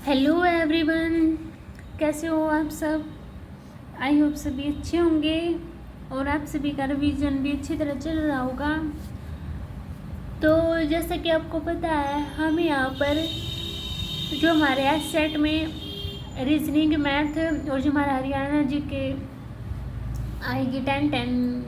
Hello everyone, कैसे हो आप सब। आई होप सभी अच्छे होंगे और आप सभी का रिवीजन भी अच्छी तरह चल रहा होगा। तो जैसा कि आपको पता है, हम यहाँ पर जो हमारे आज सेट में रीजनिंग, मैथ और जो हमारा हरियाणा जी के आएगी 10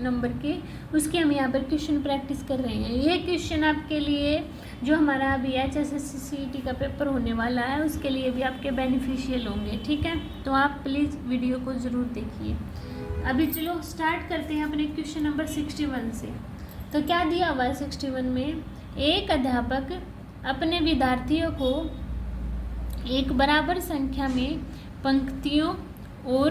नंबर के, उसके हम यहाँ पर क्वेश्चन प्रैक्टिस कर रहे हैं। ये क्वेश्चन आपके लिए जो हमारा अभी HSSC का पेपर होने वाला है उसके लिए भी आपके बेनिफिशियल होंगे, ठीक है। तो आप प्लीज़ वीडियो को ज़रूर देखिए। अभी चलो स्टार्ट करते हैं अपने क्वेश्चन नंबर 61 से। तो क्या दिया हुआ है 61 में, एक अध्यापक अपने विद्यार्थियों को एक बराबर संख्या में पंक्तियों और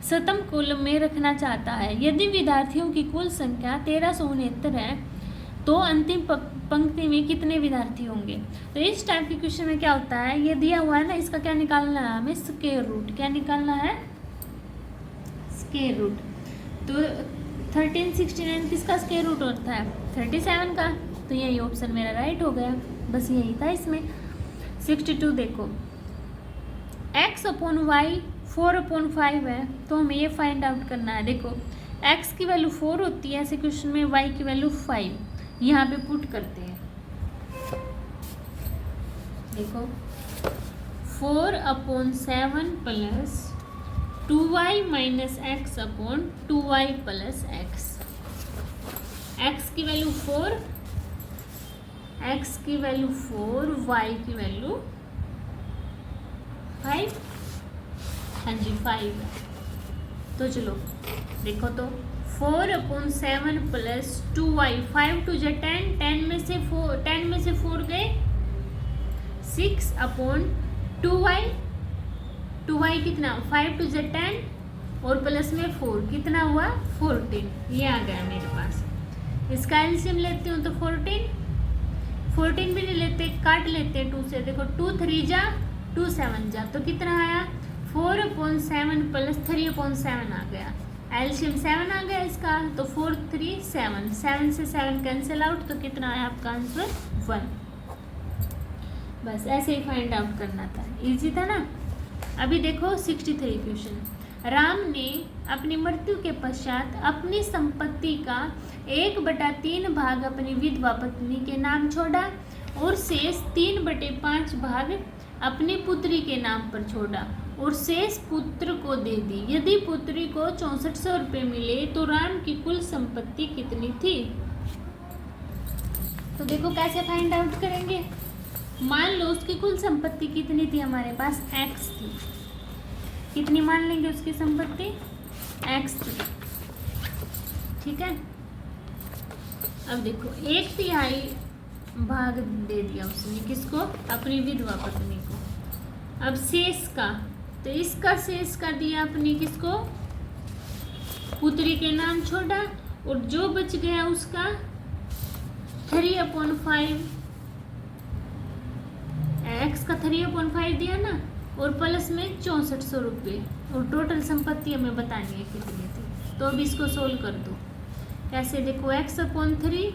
शतम कॉलम में रखना चाहता है। यदि विद्यार्थियों की कुल संख्या 1369 है तो अंतिम पंक्ति में कितने विद्यार्थी होंगे। तो इस टाइप के क्वेश्चन में क्या होता है, ये दिया हुआ है ना, इसका क्या निकालना है हमें, स्क्वायर रूट। क्या निकालना है, स्क्वायर रूट। तो 1369 किसका स्क्वायर रूट होता है, 37 का। तो यही ऑप्शन मेरा राइट हो गया, बस यही था इसमें। 62 देखो, x/y 4/5 है, तो हमें ये फाइंड आउट करना है। देखो x की वैल्यू 4 होती है ऐसे क्वेश्चन में, y की वैल्यू 5 यहाँ पे पुट करते हैं। देखो 4/7 plus 2y minus x/2y plus x की वैल्यू 4, x की वैल्यू 4, y की वैल्यू 5। हाँ जी 5 है। तो चलो देखो, तो 4/7 प्लस 2y, 5 2 जा 10, 10 में से 4 गए 6/2y, 2y कितना 5 2 जा 10 और प्लस में 4 कितना हुआ 14। ये आ गया मेरे पास। इसका एलसीएम लेते हो तो 14 भी नहीं लेते, काट लेते हैं 2 से। देखो 2 3 जा 2 7 जा, तो कितना आया 4/7 प्लस 3/7 आ गया। एलसीएम 7 आ गया इसका, तो 4 3 7, 7 से 7 कैंसिल आउट, तो कितना आया आपका आंसर 1। बस ऐसे ही फाइंड आउट करना था, इजी था ना। अभी देखो 63 क्वेश्चन। राम ने अपनी मृत्यु के पश्चात अपनी संपत्ति का 1/3 भाग अपनी विधवा पत्नी के नाम छोड़ा और शेष 3/5 भाग अपनी पुत्री के नाम पर छोड़ा और शेष पुत्र को दे दी। यदि पुत्री को 6400 रुपये मिले तो राम की कुल संपत्ति कितनी थी। तो देखो कैसे फाइंड आउट करेंगे। मान लो उसकी कुल संपत्ति कितनी थी, हमारे पास x थी। कितनी मान लेंगे उसकी संपत्ति, x थी, ठीक है। अब देखो 1/3 भाग दे दिया उसने, किसको, अपनी विधवा पत्नी को। अब शेष का, तो इसका शेष का दिया अपनी किसको, पुत्री के नाम छोड़ा, और जो बच गया उसका 3/5, x का 3/5 दिया ना, और प्लस में 6400 रुपये, और टोटल संपत्ति हमें बतानी है कितनी थी। तो अब इसको सोल्व कर दो। कैसे, देखो x/3,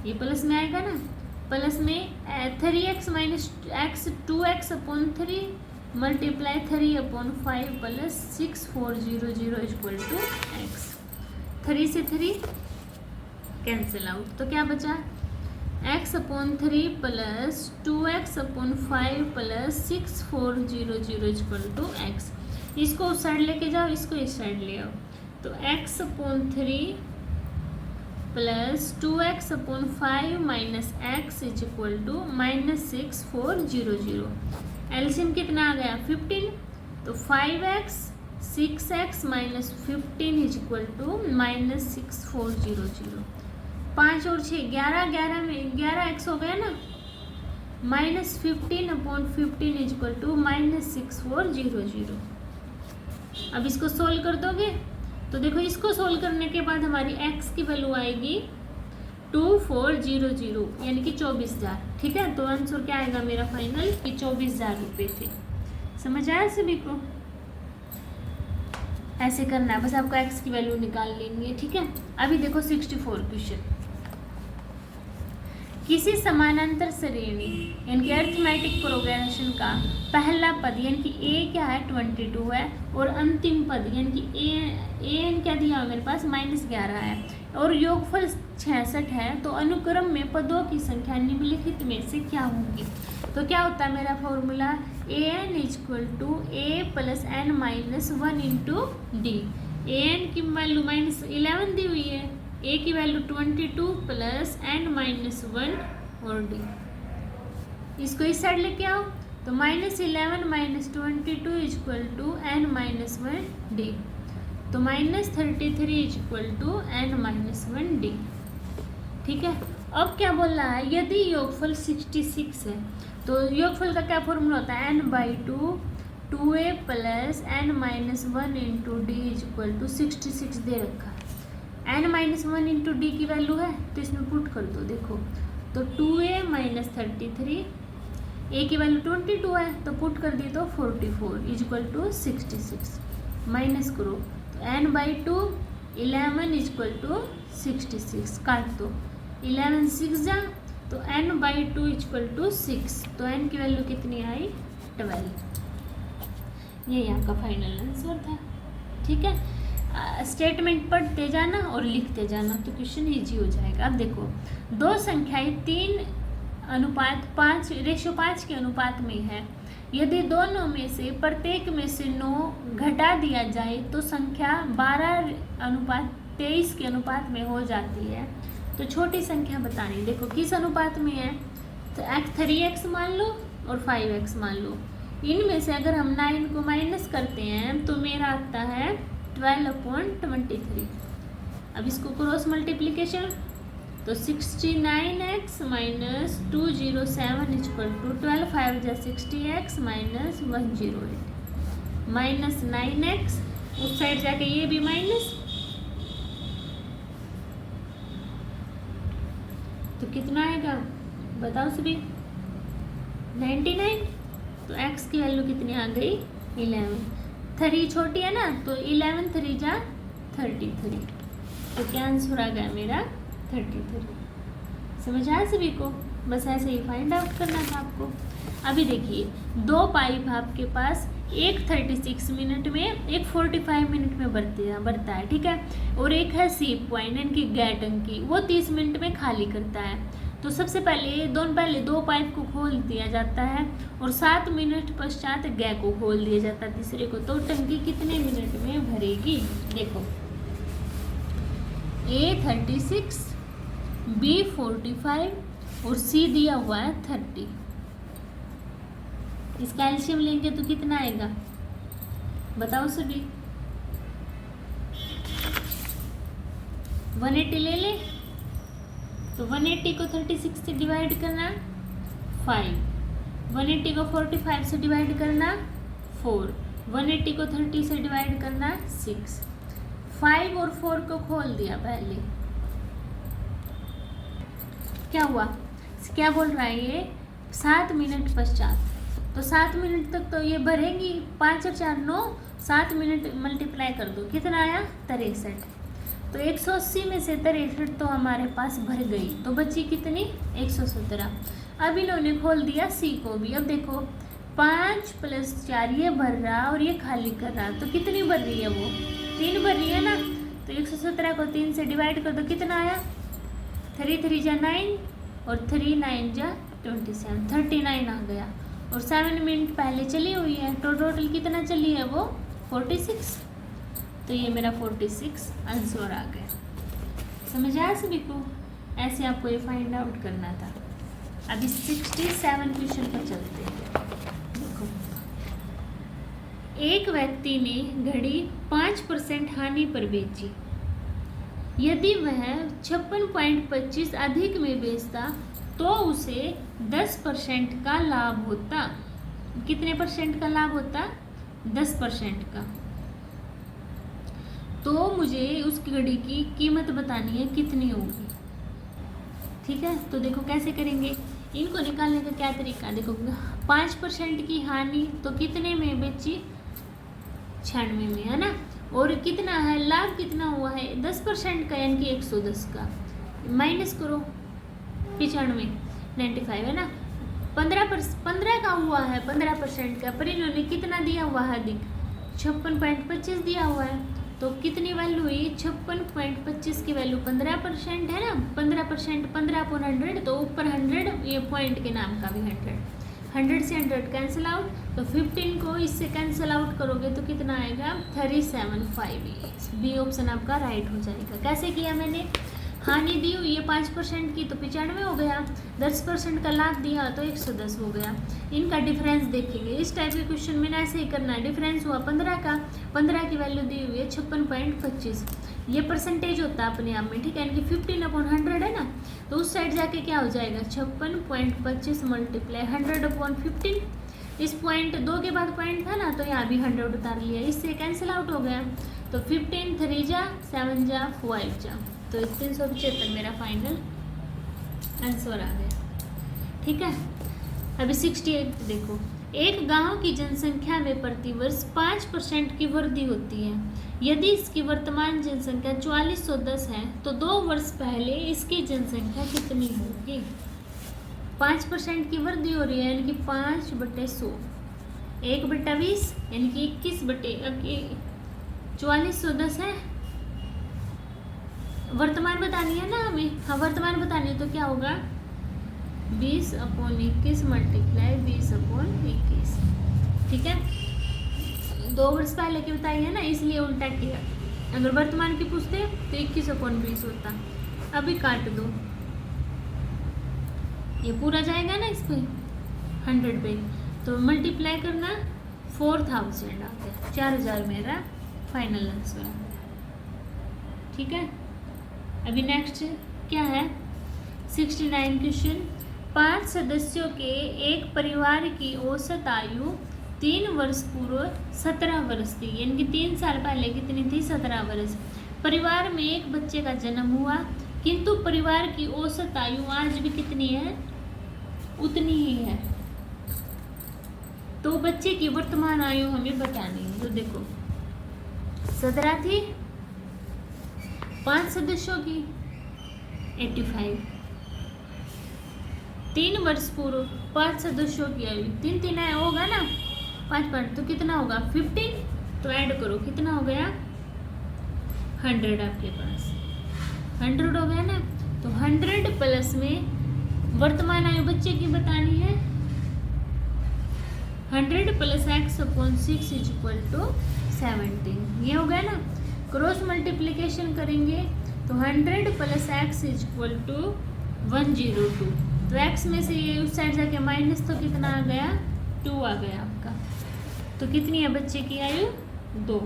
ये प्लस में आएगा ना, प्लस में 3x minus x 2x/3 multiply 3/5 plus 6400 equal to x। 3 से 3 कैंसिल आउट, तो क्या बचा x/3 plus 2x/5 plus 6400 equal to x। इसको उस साइड लेके जाओ, इसको इस साइड ले आओ, तो x/3 plus 2x/5 minus x is equal to -6400। LCM कितना आ गया 15, तो 5x 6x minus 15 is equal to -6400। 5 और 6 11, 11 में 11x हो गया ना, -15/15 इज इक्वल टू -6400। अब इसको सोल्व कर दोगे, तो देखो इसको सोल्व करने के बाद हमारी x की वैल्यू आएगी 2400, यानी कि 24,000, ठीक है। तो आंसर क्या आएगा मेरा फाइनल कि 24,000 रुपये थे। समझ आया सभी को। ऐसे करना है, बस आपको x की वैल्यू निकाल लेंगे, ठीक है। अभी देखो 64 क्वेश्चन। किसी समानांतर श्रेणी यानी कि अर्थमेटिक प्रोग्रेशन का पहला पद यानी कि ए क्या है 22 है, और अंतिम पद यानी कि ए क्या दिया है मेरे पास -11 है, और योगफल 66 है। तो अनुक्रम में पदों की संख्या निम्नलिखित में से क्या होगी? तो क्या होता है मेरा formula an = a + n - 1 × d। an की वैल्यू -11 दी हुई है, a की वैल्यू 22 + n - 1 और d। इसको इस साइड लेके आओ तो -11 - 22 = n - 1 d, तो -33 = n - 1 d। ठीक है। अब क्या बोल रहा है, यदि योगफल 66 है तो योगफल का क्या फॉर्मूला होता है n/2 2a + n - 1 × d = 66 दे रखा है। n - 1 × d की वैल्यू है तो इसमें पुट कर दो। देखो तो 2a - 33, a की वैल्यू 22 है तो पुट कर दी तो 44 = 66, माइनस करो तो n/2 11 = 66, काट दो 11 6 जा तो n/2 = 6, तो n की वैल्यू कितनी आई 12। यही आपका फाइनल आंसर था। ठीक है। स्टेटमेंट पढ़ते जाना और लिखते जाना तो क्वेश्चन ईजी हो जाएगा। अब देखो दो संख्याएं 3:5 के अनुपात में है। यदि दोनों में से प्रत्येक में से 9 घटा दिया जाए तो संख्या 12:23 के अनुपात में हो जाती है। तो छोटी संख्या बतानी, देखो किस अनुपात में है, तो 3x मान लो और 5x मान लो। इनमें से अगर हम 9 को माइनस करते हैं तो मेरा आता है 12/23। अब इसको क्रॉस मल्टीप्लिकेशन तो 69x - 207 = 12, 5 × 60x - 108 -9x, उस साइड जाके ये भी माइनस, तो कितना आएगा बताओ सभी 99। तो x की वैल्यू कितनी आ गई 11। 3 छोटी है ना तो 11 3 जा 33, तो क्या आंसर आ गया मेरा 33। समझ आया सभी को? बस ऐसे ही फाइंड आउट करना था आपको। अभी देखिए दो पाइप आपके पास, एक 36 मिनट में, एक 45 मिनट में भरता है। ठीक है। और एक है सीप पॉइंट यानी कि गैस टंकी, वो 30 मिनट में खाली करता है। तो सबसे पहले दो पाइप को खोल दिया जाता है और 7 मिनट पश्चात गैस को खोल दिया जाता है तीसरे को। तो टंकी कितने मिनट में भरेगी? देखो A 36, B 45 और C दिया हुआ है 30। इसका एलसीएम लेंगे तो कितना आएगा बताओ सभी? 180 ले ले तो 180 को 36 से डिवाइड करना 5, 180 को 45 से डिवाइड करना 4, 180 को 30 से डिवाइड करना 6। 5 और 4 को खोल दिया पहले, क्या हुआ? क्या बोल रहा है ये 7 मिनट पश्चात, तो 7 मिनट तक तो ये भरेंगी। 5 और 4 9, 7 मिनट मल्टीप्लाई कर दो कितना आया 63। तो 180 में से 63 तो हमारे पास भर गई, तो बची कितनी 117। अब इन्होंने खोल दिया सी को भी। अब देखो 5 + 4 ये भर रहा और ये खाली कर रहा, तो कितनी भर रही है वो 3 भर रही है ना। तो 117 को 3 से डिवाइड कर दो कितना आया 3 3 जा 9 और 3 9 जा 27, 39 आ गया। और 7 मिनट पहले चली हुई है तो टोटल कितना चली है वो 46। तो ये मेरा 46 आंसर आ गया। समझ आया सभी को? ऐसे आपको ये फाइंड आउट करना था। अभी 67 क्वेश्चन पर चलते हैं। देखो एक व्यक्ति ने घड़ी 5% हानि पर बेची। यदि वह 56.25 अधिक में बेचता तो उसे 10% का लाभ होता। कितने परसेंट का लाभ होता? 10% का। तो मुझे उस घड़ी की कीमत बतानी है कितनी होगी। ठीक है। तो देखो कैसे करेंगे इनको निकालने का क्या तरीका। देखो 5% की हानि तो कितने में बेची 96 में, है ना। और कितना है लाभ कितना हुआ है 10% का यानी कि 110 का। माइनस करो 95 95 है ना। 15 का हुआ है, 15% का, पर इन्होंने कितना दिया हुआ है अधिक, 56.25 दिया हुआ है। तो कितनी वैल्यू हुई, 56.25 की वैल्यू 15% है ना, 15%, 15/100, तो ऊपर 100, ये पॉइंट के नाम का भी 100 से 100 कैंसिल आउट, तो 15 को इससे कैंसिल आउट करोगे तो कितना आएगा, 375। बी ऑप्शन आपका राइट हो जाएगा। कैसे किया मैंने, हानि दी हुई है 5% की तो 95 हो गया, 10% का लाभ दिया तो 110 हो गया। इनका डिफरेंस देखेंगे, इस टाइप के क्वेश्चन में ऐसे ही करना है। डिफरेंस हुआ 15 का, 15 की वैल्यू दी हुई है 56.25, ये परसेंटेज होता है अपने आप में, ठीक है, इनकी 15/100 है ना, तो उस साइड जाके क्या हो जाएगा, 56.25 मल्टीप्लाई 100/15। इस पॉइंट 2 के बाद पॉइंट था ना, तो यहाँ भी 100 उतार लिया, इससे कैंसिल आउट हो गया, तो 15 3 जा 7 जा 5 जा, तो 375 मेरा फाइनल आंसर आ गया। ठीक है, अभी 68 देखो, एक गांव की जनसंख्या में प्रतिवर्ष 5% की वृद्धि होती है। यदि इसकी वर्तमान जनसंख्या 4410 है तो 2 वर्ष पहले इसकी जनसंख्या कितनी होगी। 5% की वृद्धि हो रही है, यानी कि 5/100, 1/20 यानी कि 4410 है। वर्तमान बतानी है ना हमें, हाँ वर्तमान बतानी है, तो क्या होगा 20/21 मल्टीप्लाई 20/21। ठीक है, 2 वर्ष पहले की बताई है ना, इसलिए उल्टा किया। अगर वर्तमान की पूछते तो 21/20 होता। अभी काट दो, ये पूरा जाएगा ना इस पे 100 पे, तो मल्टीप्लाई करना 4000 आ गया, 4000 मेरा फाइनल आंसर आ गया। ठीक है, अभी नेक्स्ट क्या है 69 क्वेश्चन। 5 सदस्यों के एक परिवार की औसत आयु 3 वर्ष पूर्व 17 वर्ष थी, यानी कि 3 साल पहले कितनी थी, 17 वर्ष। परिवार में एक बच्चे का जन्म हुआ, किंतु परिवार की औसत आयु आज भी कितनी है, उतनी ही है। तो बच्चे की वर्तमान आयु हमें बतानी है। तो देखो 17 थी, 5 सदस्यों की 85, 3 वर्ष पूर्व 5 सदस्यों की आयु, 3 3 होगा ना, 5 तो कितना होगा 15, तो ऐड करो कितना हो गया 100, आपके पास 100 हो गया ना। तो 100 प्लस में वर्तमान आयु बच्चे की बतानी है, 100 + x/6 = 17, ये हो गया ना। क्रॉस मल्टीप्लिकेशन करेंगे तो 100 + x = 102, तो x में से ये उस साइड जाके माइनस, तो कितना आ गया 2 आ गया आपका। तो कितनी है बच्चे की आयु 2,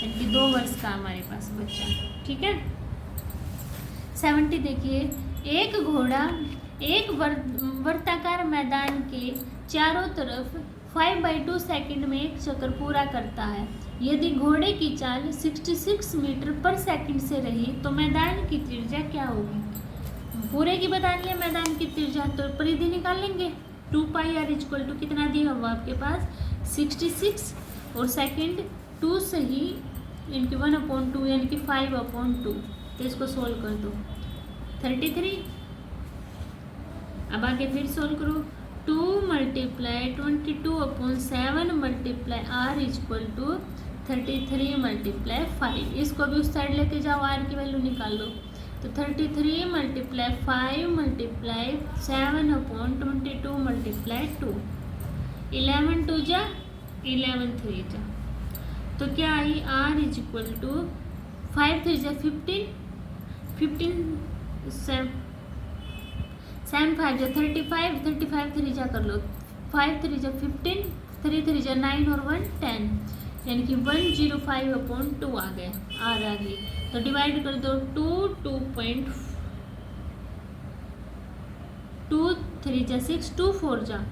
यानी 2 वर्ष का हमारे पास बच्चा। ठीक है, 70 देखिए, एक घोड़ा एक वर्ताकार मैदान के चारों तरफ 5/2 सेकंड में एक चक्कर पूरा करता है। यदि घोड़े की चाल 66 मीटर पर सेकंड से रही तो मैदान की त्रिज्या क्या होगी। पूरे की बतानी है मैदान की त्रिज्या, तो परिधि निकाल लेंगे। 2πr = कितना दिया हुआ आपके पास 66, और सेकंड 2 से ही इनकी 1/2 यानी कि 5/2, तो इसको सोल्व कर दो 33। अब आगे फिर सोल्व करो, 2 × 22/7 × r = 33 × 5। इसको भी उस साइड लेके जाओ, r की वैल्यू निकाल लो, तो 33 × 5 × 7/22 × 2, 11 2 जा 11 3 जा, तो क्या आई r = 5 3 जा 15, 15 7 5 जा 35, 35 3 जा कर लो, 5 3 जा 15, 3 3 जा 9 और 1 10, यानी कि 105/2 आ गया, आर आ गई। तो डिवाइड कर दो 2 3 जा 6, 2 4 जा,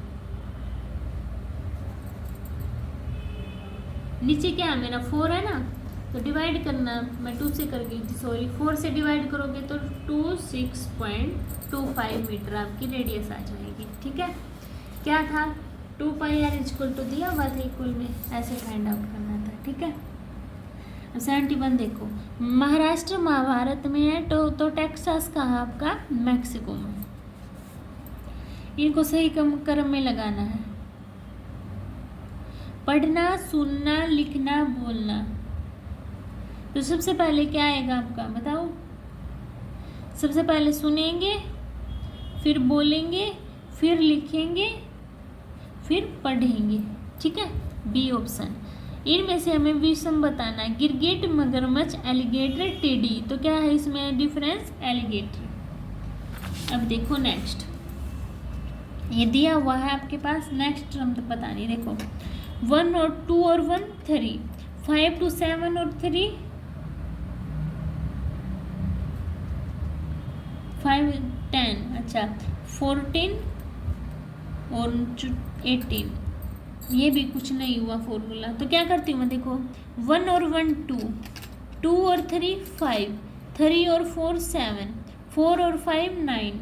नीचे क्या है मेरा 4 है ना, तो डिवाइड करना, मैं 2 से कर गई थी सॉरी, 4 से डिवाइड करोगे तो 26.25 मीटर आपकी रेडियस आ जाएगी। ठीक है, क्या था 2πr = दिया हुआ था इक्वल में, ऐसे फाइंड आउट करना था। ठीक है, 71 देखो, महाराष्ट्र महाभारत में है तो टेक्सास कहाँ आपका? मैक्सिको में। इनको सही क्रम में लगाना है। पढ़ना, सुनना, लिखना, बोलना। तो सबसे पहले क्या आएगा आपका, बताओ? सबसे पहले सुनेंगे, फिर बोलेंगे, फिर लिखेंगे, फिर पढ़ेंगे। ठीक है, बी ऑप्शन। इनमें से हमें विषम बताना है। गिरगिट, मगरमच्छ, एलिगेटर, टेडी। तो क्या है इसमें डिफरेंस? एलिगेटर। अब देखो नेक्स्ट, ये दिया हुआ है आपके पास। नेक्स्ट हम तो पता नहीं। देखो 1 और 2 और 1 3, 5 to 7 और 3 5 10, अच्छा 14 और 18। ये भी कुछ नहीं हुआ फॉर्मूला। तो क्या करती हूँ मैं? देखो 1 और 1 2, 2 और 3 5, 3 और 4 7, 4 और 5 9।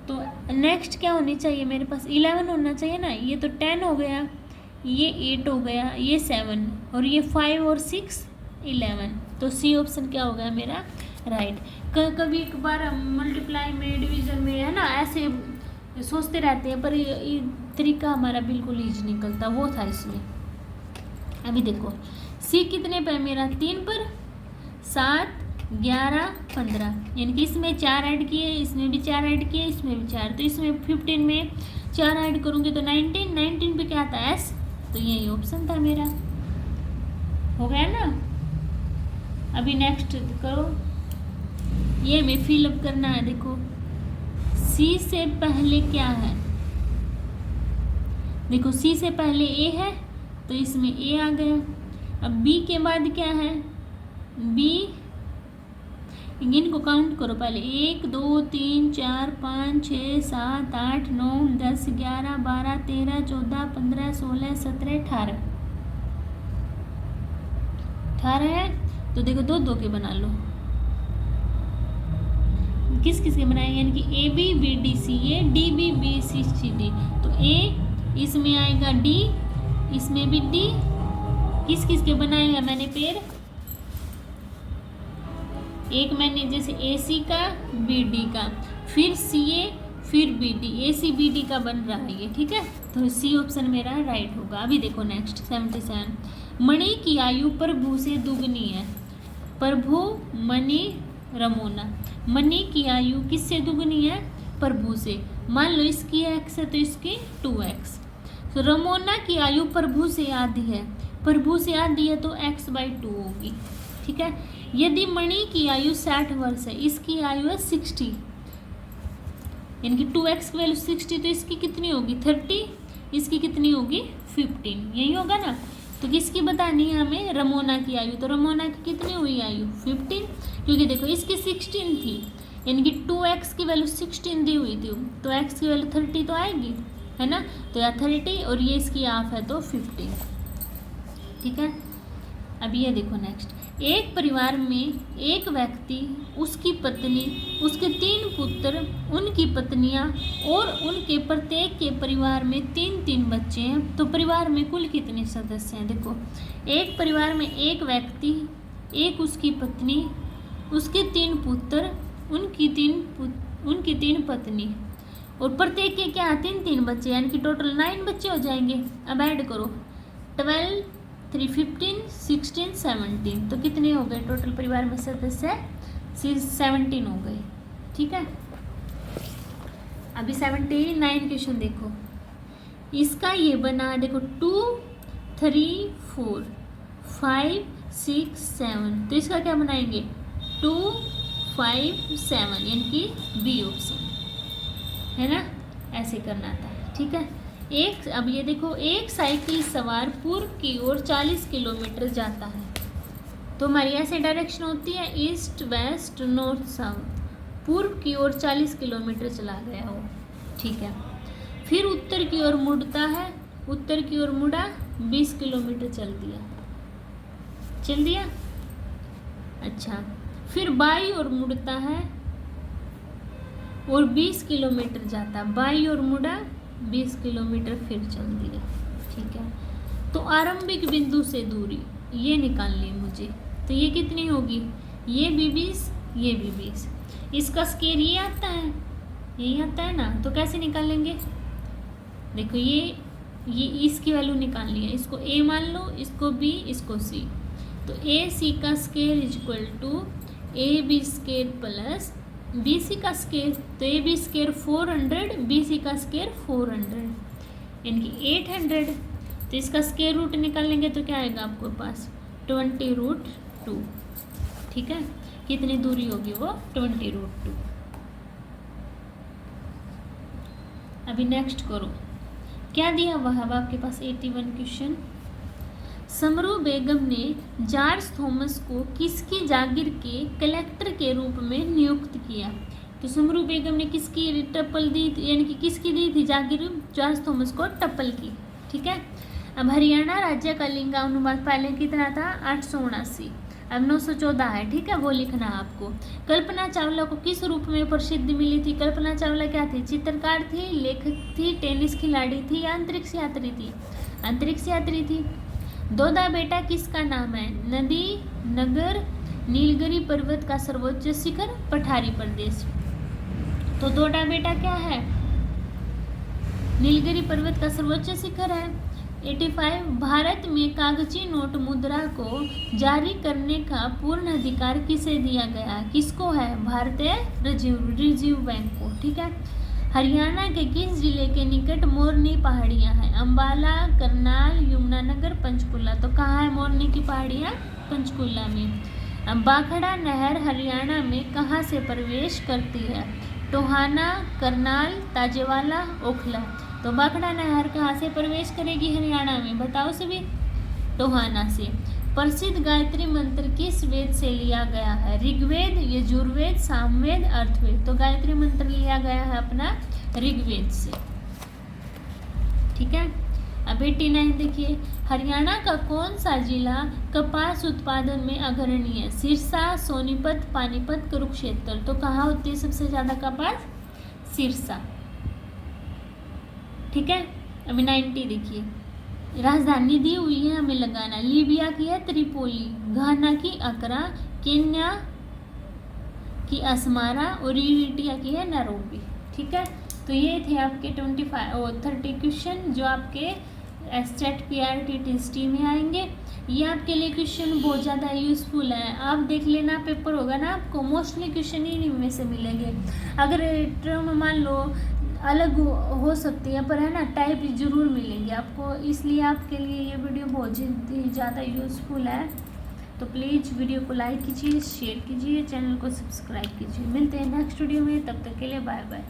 तो नेक्स्ट क्या होनी चाहिए मेरे पास? 11 होना चाहिए ना। ये तो 10 हो गया, ये 8 हो गया, ये 7 और ये 5 और 6 11। तो सी ऑप्शन क्या हो गया मेरा? राइट। कभी एक बार मल्टीप्लाई में, डिवीजन में, है ना, ऐसे सोचते रहते हैं, पर ये तरीका हमारा बिल्कुल ईजी निकलता, वो था इसमें। अभी देखो सी कितने पर मेरा? 3 पर, 7 11 15, यानी कि इसमें 4 ऐड किए, इसमें भी 4 ऐड किए, इसमें भी 4। तो इसमें 15 में 4 ऐड करूँगी तो 19, 19 पे क्या आता है? एस। तो यही ऑप्शन था मेरा। हो गया ना। अभी नेक्स्ट करो, ये हमें फिलअप करना है। देखो सी से पहले क्या है? देखो सी से पहले ए है तो इसमें ए आ गया। अब बी के बाद क्या है? बी, इनको काउंट करो पहले। 1 2 3 4 5 6 7 8 9 10 11 12 13 14 15 16 17 18 है। तो देखो 2 2 के बना लो। किस किस के बनाए? यानी कि A B B D C A, D B B C C D. तो ए इसमें आएगा, डी इसमें भी डी। किस किस के बनाए हैं मैंने पेड़? एक मैंने जैसे ए सी का, बी डी का, फिर सी ए, फिर बी डी, ए सी बी डी का बन रहा है ये। ठीक है, तो सी ऑप्शन मेरा राइट होगा। अभी देखो नेक्स्ट 77। मणि की आयु प्रभु से दुगनी है। प्रभु, मणि, रमोना। मणि की आयु किससे दुगनी है? प्रभु से। मान लो इसकी x है तो इसकी 2x। तो रमोना की आयु प्रभु से आधी है। प्रभु से आधी है तो x/2 होगी। ठीक है, यदि मणि की आयु 60 वर्ष है, इसकी आयु है 60, यानी कि 2x की वैल्यू 60, तो इसकी कितनी होगी? 30, इसकी कितनी होगी? 15। यही होगा ना। तो किसकी बतानी है हमें? रमोना की आयु। तो रमोना की कितनी हुई आयु? 15, क्योंकि देखो इसकी 16 थी, यानी कि 2x की वैल्यू 16 दी हुई थी, तो x की वैल्यू 30 तो आएगी, है ना। तो या 30 और ये इसकी हाफ है तो 15। ठीक है, अब ये देखो नेक्स्ट। एक परिवार में एक व्यक्ति, उसकी पत्नी, उसके 3 पुत्र, उनकी पत्नियां और उनके प्रत्येक के परिवार में 3-3 बच्चे हैं। तो परिवार में कुल कितने सदस्य हैं? देखो एक परिवार में एक व्यक्ति, एक उसकी पत्नी, उसके 3 पुत्र, उनकी 3 पत्नी और प्रत्येक के क्या 3-3 बच्चे, यानी कि टोटल 9 बच्चे हो जाएंगे। अब ऐड करो 12 3 15 16 17, तो कितने हो गए टोटल परिवार में सदस्य? 17 हो गए। ठीक है, अभी 79 क्वेश्चन देखो। इसका ये बना, देखो 2 3 4 5 6 7, तो इसका क्या बनाएंगे? 2 5 7, यानी कि बी ऑप्शन, है ना। ऐसे करना था। ठीक है, अब ये देखो, एक साइकिल सवार पूर्व की ओर 40 किलोमीटर जाता है। तो हमारी ऐसे डायरेक्शन होती है ईस्ट वेस्ट नॉर्थ साउथ। पूर्व की ओर 40 किलोमीटर चला गया वो। ठीक है, फिर उत्तर की ओर मुड़ता है, उत्तर की ओर मुड़ा, 20 किलोमीटर चल दिया। अच्छा, फिर बाई ओर मुड़ता है और 20 किलोमीटर जाता, बाई ओर मुड़ा, 20 किलोमीटर फिर चल दिया। ठीक है, तो आरंभिक बिंदु से दूरी ये निकालनी है मुझे। तो ये कितनी होगी, ये भी 20, ये भी 20। इसका स्केयर ये आता है, यही आता है ना, तो कैसे निकालेंगे, देखो ये इसकी वैल्यू निकाल लिया, इसको a मान लो, इसको b, इसको c। तो ac का square is equal to ab square plus bc का स्केयर। तो ab स्केयर 400, bc का स्केयर 400, यानी कि 800। तो इसका स्केयर रूट निकालेंगे तो क्या आएगा आपको पास, 20√2। ठीक है, कितनी दूरी होगी वो, 20√2। अभी नेक्स्ट करो, क्या दिया हुआ है आपके पास 81 क्वेश्चन। समरू बेगम ने जॉर्ज थॉमस को किसकी जागीर के कलेक्टर के रूप में नियुक्त किया। तो समरू बेगम ने किसकी टप्पल दी थी, यानी कि किसकी दी थी जागीर, जॉर्ज थॉमस को टप्पल की। ठीक है, अब हरियाणा राज्य का लिंगानुपात पहले कितना था, 879, अब 914 है। ठीक है, वो लिखना है आपको। कल्पना चावला को किस रूप में प्रसिद्धि मिली थी। कल्पना चावला क्या थी, चित्रकार थी, लेखक थी, टेनिस खिलाड़ी थी या अंतरिक्ष यात्री थी, अंतरिक्ष यात्री थी। दोदा बेटा किसका नाम है, नदी, नगर, नीलगिरी पर्वत का सर्वोच्च शिखर, पठारी प्रदेश। तो दोदा बेटा क्या है, नीलगिरी पर्वत का सर्वोच्च शिखर है। 85, भारत में कागजी नोट मुद्रा को जारी करने का पूर्ण अधिकार किसे दिया गया, किसको है, भारतीय रिजर्व बैंक को। ठीक है, हरियाणा के किस जिले के निकट मोरनी पहाड़ियां हैं, अंबाला, करनाल, यमुनानगर, पंचकुला। तो कहाँ है मोरनी की पहाड़ियां, पंचकुला में। बाखड़ा नहर हरियाणा में कहाँ से प्रवेश करती है, टोहाना, करनाल, ताजेवाला, ओखला। तो बाखड़ा नहर कहाँ से प्रवेश करेगी हरियाणा में, बताओ सभी, टोहाना से। प्रसिद्ध गायत्री मंत्र किस वेद से लिया गया है, ऋग्वेद, यजुर्वेद, सामवेद, अर्थवेद। तो गायत्री मंत्र लिया गया है अपना ऋग्वेद से। ठीक है, अब 89 देखिए, हरियाणा का कौन सा जिला कपास उत्पादन में अग्रणी है, सिरसा, सोनीपत, पानीपत, कुरुक्षेत्र। तो कहाँ होती है सबसे ज्यादा कपास, सिरसा। ठीक है, अभी 90 देखिए, राजधानी दी हुई है हमें लगाना, लीबिया की है त्रिपोली, घाना की अकरा, केन्या की असमारा और इरिट्रिया की है नैरोबी। ठीक है, तो ये थे आपके 25 और 30 क्वेश्चन जो आपके एसटेट PRT में आएंगे। ये आपके लिए क्वेश्चन बहुत ज़्यादा यूज़फुल है, आप देख लेना, पेपर होगा ना आपको मोस्टली क्वेश्चन इनमें से मिलेंगे। अगर टर्म मान लो अलग हो सकती है, पर है ना टाइप जरूर मिलेंगे आपको, इसलिए आपके लिए ये वीडियो बहुत ही ज़्यादा यूज़फुल है। तो प्लीज़ वीडियो को लाइक कीजिए, शेयर कीजिए, चैनल को सब्सक्राइब कीजिए। मिलते हैं नेक्स्ट वीडियो में, तब तक के लिए बाय बाय।